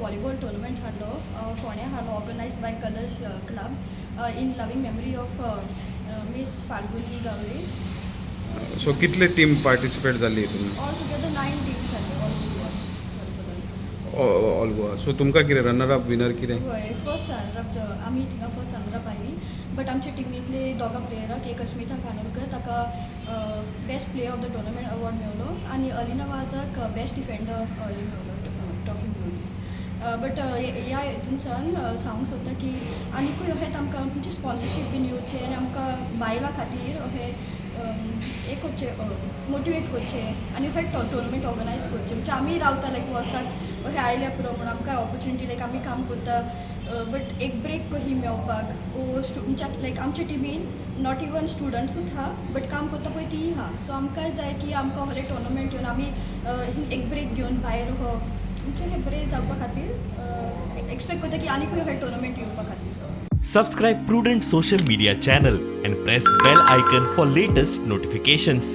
Volleyball tournament हालो फोण्या हालो organised by colours club in loving memory of miss Falguni Gawade. So कितले टीम पार्टिसिपेट जाल्ली हितून? ऑल टुगेदर 9 टीम्स जाल्ले ऑल ऑल गोवा. सो तुमकां कितें रनर अप विनर कितें? हय फर्स्ट रनर आमी थिंगा फर्स्ट रनर आयली बट आमच्या टिमींतले दोगा प्लेयराक एक अस्मिता कानोलकर ताका best player of the tournament award मेळ्ळो आनी अलिना वाजाक बेस्ट डिफेंडर मेळ्ळो ट्रॉफी मेळ्ळी. बट ह्या हितूनसान सांगूंक सोदता की आनीकूय अशें आमकां म्हणजे स्पॉन्सरशीप बीन येवचें आनी आमकां बायलां खातीर अशें एक करचें मोटिवेट करचें आनी अशें टोर्नामेंट ऑर्गनायज करचें म्हणजे आमी रावता लायक वर्साक अशें आयल्या पुरो म्हणून आमकां ऑपॉर्च्युनिटी लायक आमी काम करता बट एक ब्रेक कही मेळपाक म्हणजे लायक आमचे टिमीन नॉट इवन स्टुडंट्सूच आहा बट काम करता पळय तीय आहा. सो आमकांय जाय की आमकां असले टोर्नामेंट येवन आमी एक ब्रेक घेवन भायर म्हणजे हे बरें जावपा खातीर एक्सपेक्ट करता की आनीकूय अशें टोर्नामेंट येवपा खातीर. Subscribe Prudent social media channel and press bell icon for latest notifications.